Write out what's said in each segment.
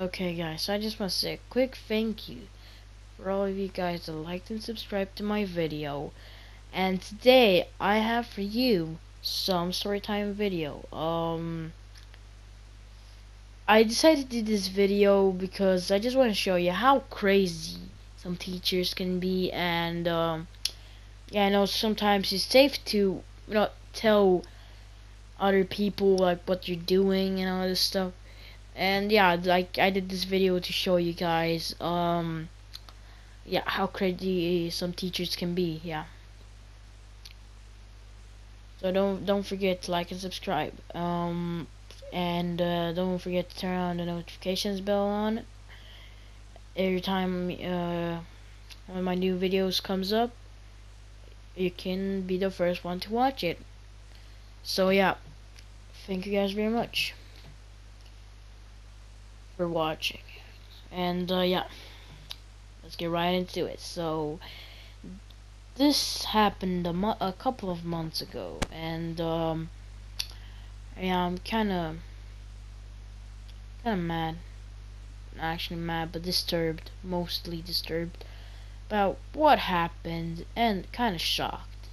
Okay guys, so I just want to say a quick thank you for all of you guys that liked and subscribed to my video. And today I have for you some storytime video. I decided to do this video because I just want to show you how crazy some teachers can be, and yeah, I know sometimes it's safe to tell other people like what you're doing and all this stuff. And yeah, like I did this video to show you guys yeah, how crazy some teachers can be. Yeah, so don't forget to like and subscribe, and don't forget to turn on the notifications bell on every time when my new videos comes up. You can be the first one to watch it. So yeah, thank you guys very much for watching, and yeah, let's get right into it. So this happened a couple of months ago, and yeah, I'm kind of mad. Not actually mad, but disturbed, mostly disturbed about what happened, and kind of shocked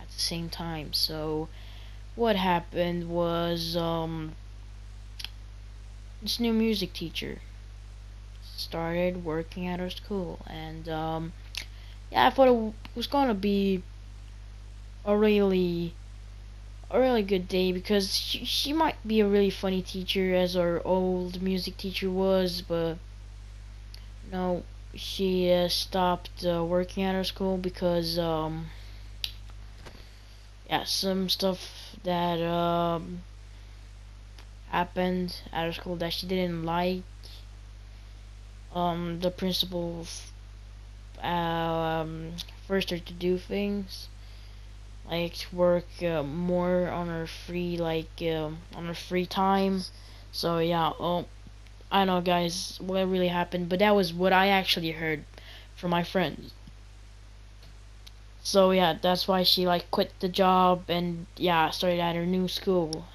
at the same time. So what happened was this new music teacher started working at our school, and yeah, I thought it was gonna be a really good day because she might be a really funny teacher as our old music teacher was, but no, she stopped working at our school because yeah, some stuff that happened at our school that she didn't like. The principal um forced her to do things like to work more on her free time. So yeah, I know guys what really happened, but that was what I actually heard from my friends. So yeah, that's why she like quit the job and yeah, started at her new school.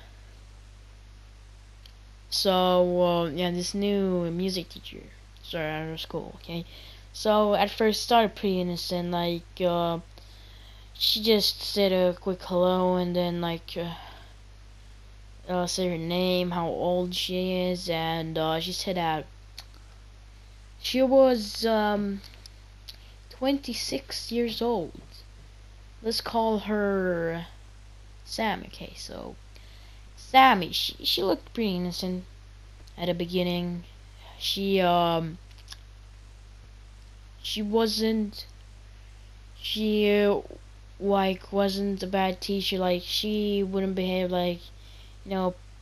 So yeah, this new music teacher started at her school. Okay, so at first started pretty innocent, like she just said a quick hello and then like say her name, how old she is, and she said that she was 26 years old. Let's call her Sam. Okay, so Sammy, she looked pretty innocent at the beginning. She she wasn't she like wasn't a bad teacher. Like she wouldn't behave like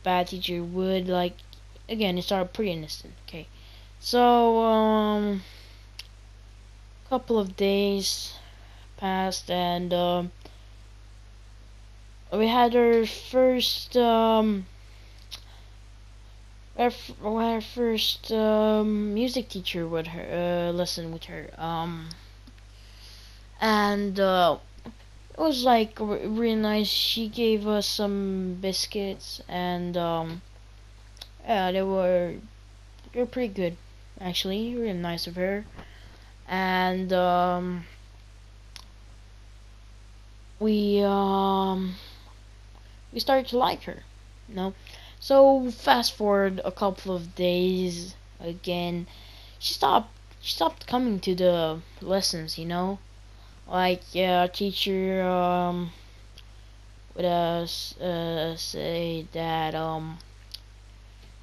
bad teacher would. Like again, it started pretty innocent. Okay, so couple of days passed, and we had our first our first music teacher with her lesson with her, and it was like really nice. She gave us some biscuits, and yeah, they were pretty good actually, really nice of her. And we um we started to like her, you know. So fast forward a couple of days again, she stopped coming to the lessons, you know. Like yeah, teacher would say that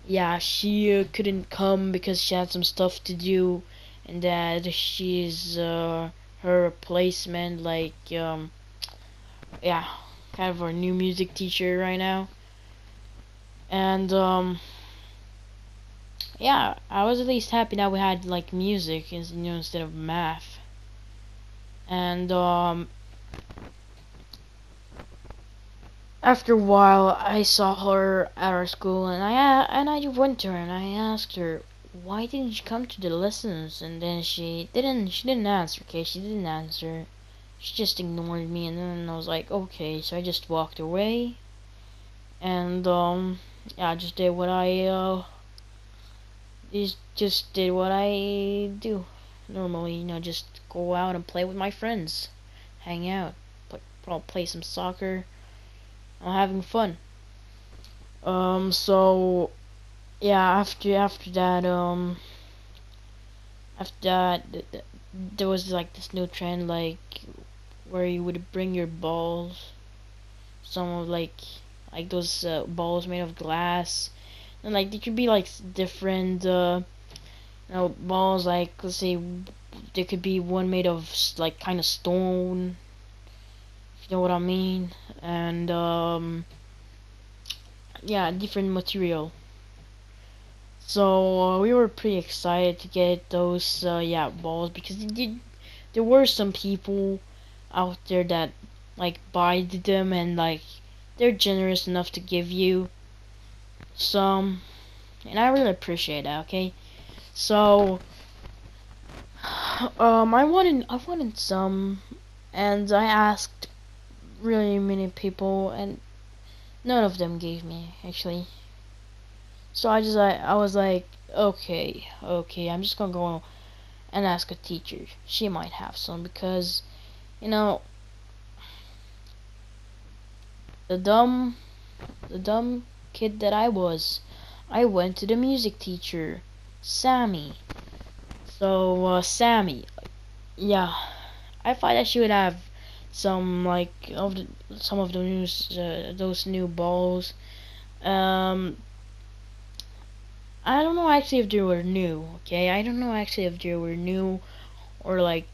yeah, she couldn't come because she had some stuff to do, and that she's her replacement, like yeah, kind of our new music teacher right now. And yeah, I was at least happy that we had like music instead of math. And after a while, I saw her at our school, and I went to her and I asked her, "Why didn't you come to the lessons?" And then she didn't answer. Okay, she didn't answer. She just ignored me, and then I was like, okay, so I just walked away, and yeah, I just did what I just did what I do normally, just go out and play with my friends, hang out, probably play some soccer, having fun. So yeah, after that, there was like this new trend, like where you would bring your balls, some of like those balls made of glass, and like they could be like different balls. Like let's say there could be one made of like kind of stone, if you know what I mean, and yeah, different material. So we were pretty excited to get those yeah balls because there were some people out there that like buy them and like they're generous enough to give you some, and I really appreciate that. Okay, so I wanted some, and I asked really many people, and none of them gave me actually. So I was like, okay, I'm just gonna go and ask a teacher. She might have some because you know the dumb kid that I was. I went to the music teacher, Sammy. So Sammy, yeah, I thought that she would have some like some of the news those new balls. Um, I don't know actually if they were new. Okay, I don't know actually if they were new or like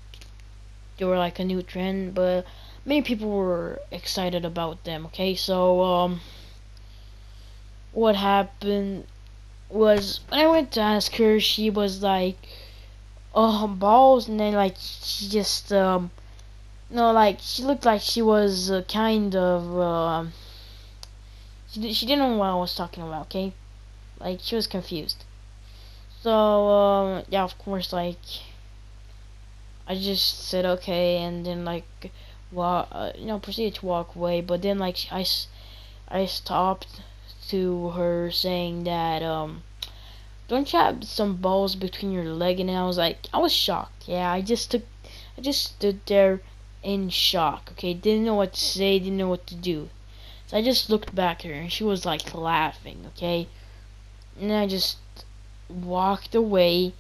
they were like a new trend, but many people were excited about them. Okay, so what happened was when I went to ask her, she was like, "Oh, balls," and then like she just no, like she looked like she was kind of she didn't know what I was talking about. Okay, like she was confused. So yeah, of course, like I just said okay, and then like proceeded to walk away. But then like I stopped to her saying that don't you have some balls between your leg? And then I was shocked. Yeah, I just stood there in shock. Okay, didn't know what to say, didn't know what to do. So I just looked back at her, and she was like laughing. Okay, and I just walked away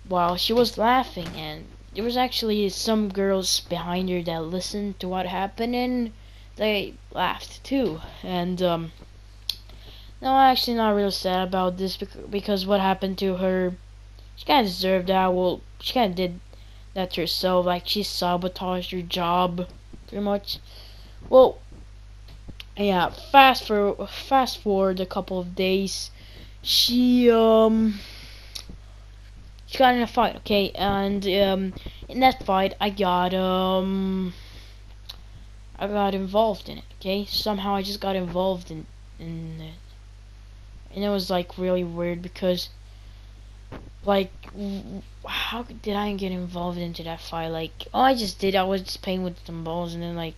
while she was laughing, and there was actually some girls behind her that listened to what happened, and they laughed too. And no, I'm actually not real sad about this because what happened to her, she kind of deserved that. Well, she kind of did that to herself. Like she sabotaged her job, pretty much. Well, yeah. Fast forward a couple of days. She she got in a fight. Okay, and in that fight, I got involved in it. Okay, somehow I just got involved in it, and it was like really weird because like how did I get involved into that fight? Like, oh, I just did. I was just playing with some balls, and then like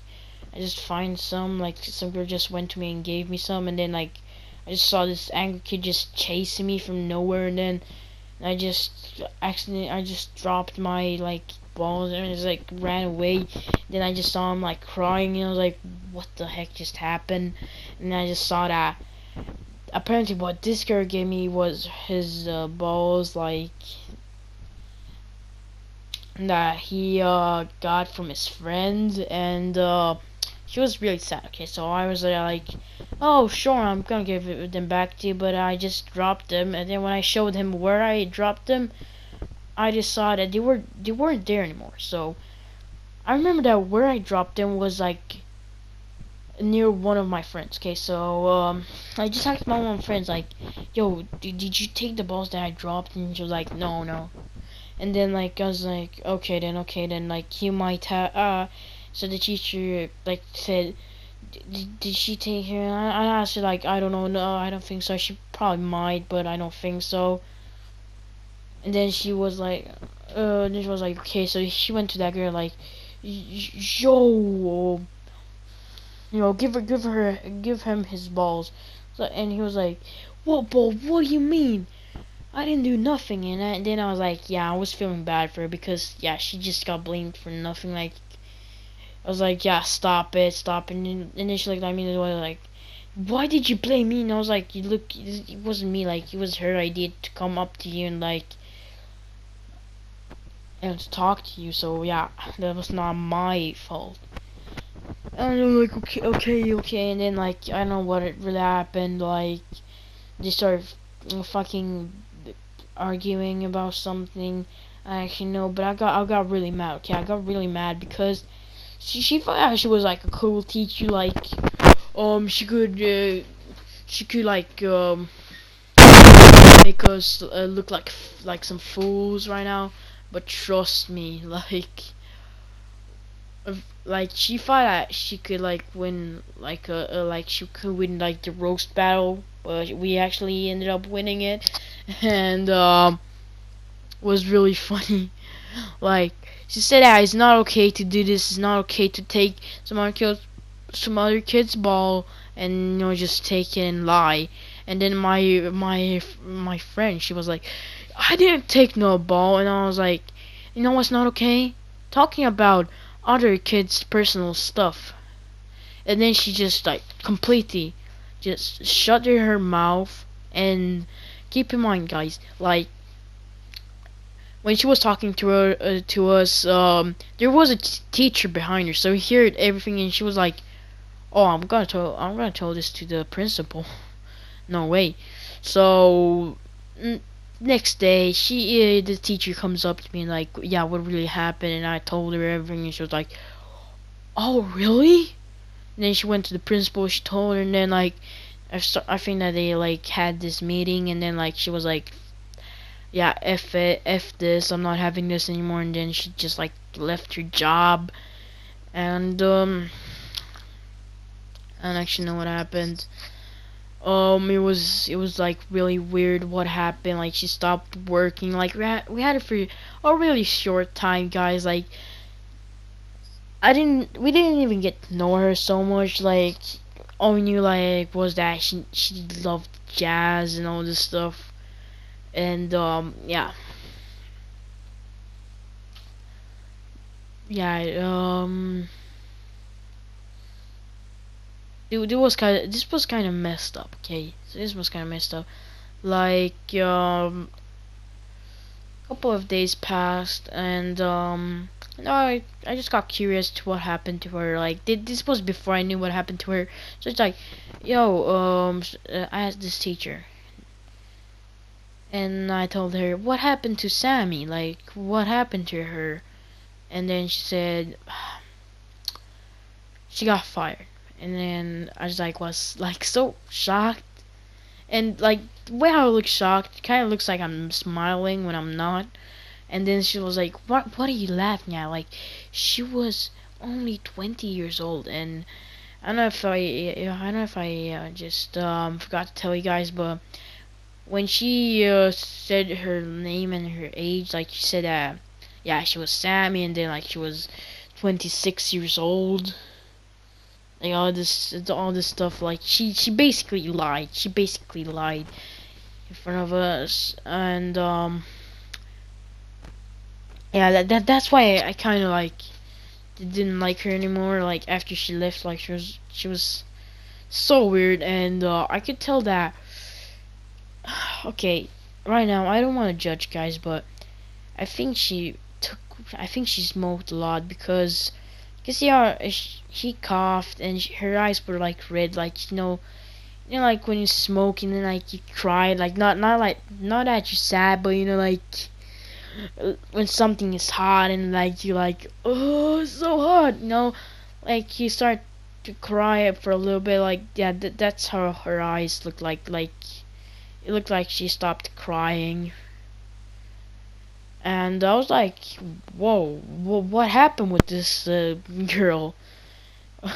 I just find some. Like some girl just went to me and gave me some, and then like I just saw this angry kid just chasing me from nowhere, and then I just dropped my like balls and just like ran away. Then I just saw him like crying, and I was like, what the heck just happened? And I just saw that apparently what this girl gave me was his balls, like that he got from his friend, and she was really sad. Okay, so I was like, oh sure, I'm gonna give them back to you, but I just dropped them, and then when I showed him where I dropped them, I just saw that they weren't there anymore. So I remember that where I dropped them was like near one of my friends. Okay, so I just asked my one of my friends like, yo, did you take the balls that I dropped? And she was like, no. And then like I was like, okay then like you might have so the teacher like said, did she take her? And I asked her like, I don't know, no, I don't think so. She probably might, but I don't think so. And then she was like, okay. So she went to that girl like, yo, give him his balls. So, and he was like, what ball? What do you mean? I didn't do nothing. And then I was like, yeah, I was feeling bad for her because yeah, she just got blamed for nothing. Like I was like, yeah, stop it, stop. And then she looked at me and was like, why did you blame me? And I was like, you look, it wasn't me. Like it was her idea to come up to you and like and to talk to you. So yeah, that was not my fault. And I'm like, okay. And then like I don't know what it really happened. Like they started fucking arguing about something. I actually know, but I got really mad. Okay, I got really mad because she thought she was like a cool teacher. Like she could like make us look like some fools right now. But trust me, like she thought that she could like win like she could win like the roast battle, but we actually ended up winning it, and was really funny. Like she said that it's not okay to do this. It's not okay to take some other kid's ball and just take it and lie. And then my friend, she was like, I didn't take no ball, and I was like, you know what's not okay? Talking about other kids' personal stuff. And then she just like completely just shut her mouth. And keep in mind, guys, like when she was talking to her to us, there was a teacher behind her, so he heard everything, and she was like, "Oh, I'm gonna tell this to the principal." No way. So next day, the teacher comes up to me and like, "Yeah, what really happened?" And I told her everything, and she was like, "Oh, really?" And then she went to the principal. She told her, and then like, I think that they like had this meeting, and then like she was like, yeah, F it, F this, I'm not having this anymore. And then she just like left her job. And I don't actually know what happened. It was like really weird what happened. Like she stopped working. Like we had it for a really short time, guys. Like we didn't even get to know her so much. Like all we knew like was that she loved jazz and all this stuff. And yeah, this was kind of messed up. Okay, so this was kind of messed up. Like a couple of days passed, and I just got curious to what happened to her. Like this was before I knew what happened to her. So it's like, yo, I asked this teacher, and I told her what happened to Sammy. Like what happened to her? And then she said she got fired. And then I was like so shocked. And like the way I look shocked, kind of looks like I'm smiling when I'm not. And then she was like, "What are you laughing at?" Like she was only 20 years old. And I don't know if I just forgot to tell you guys, but when she said her name and her age, like she said yeah, she was Sammy, and then like she was 26 years old. Like all this stuff. Like she basically lied. She basically lied in front of us, and yeah, that's why I kind of like didn't like her anymore. Like after she left, like she was so weird, and I could tell that. Okay, right now I don't want to judge guys, but I think I think she smoked a lot because yeah, she coughed and her eyes were like red, like like when you smoke and then like you cry, like not that you're sad, but like when something is hot and like you like, oh, it's so hot, like you start to cry for a little bit, like yeah, that's how her eyes looked like it looked like she stopped crying. And I was like, whoa, what happened with this girl?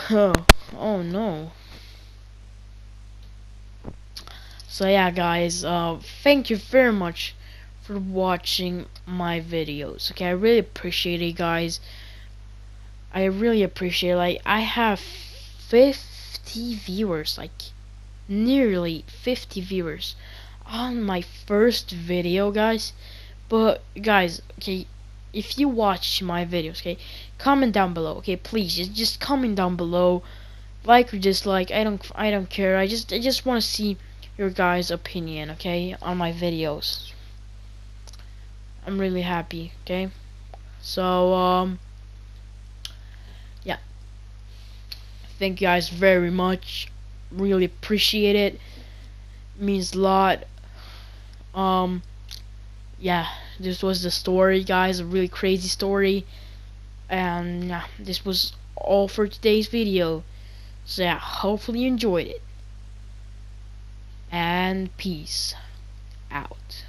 Oh no. So yeah, guys, thank you very much for watching my videos. Okay, I really appreciate it, guys. I really appreciate it. Like, I have 50 viewers, like nearly 50 viewers. on my first video, guys. But guys, okay, if you watch my videos, okay, comment down below, okay, please, just comment down below, like or dislike. I don't care. I just want to see your guys' opinion, okay, on my videos. I'm really happy, okay. So yeah, thank you guys very much. Really appreciate it. Means a lot. Um, yeah, this was the story, guys. A really crazy story. And yeah, this was all for today's video. So yeah, hopefully you enjoyed it. And peace out.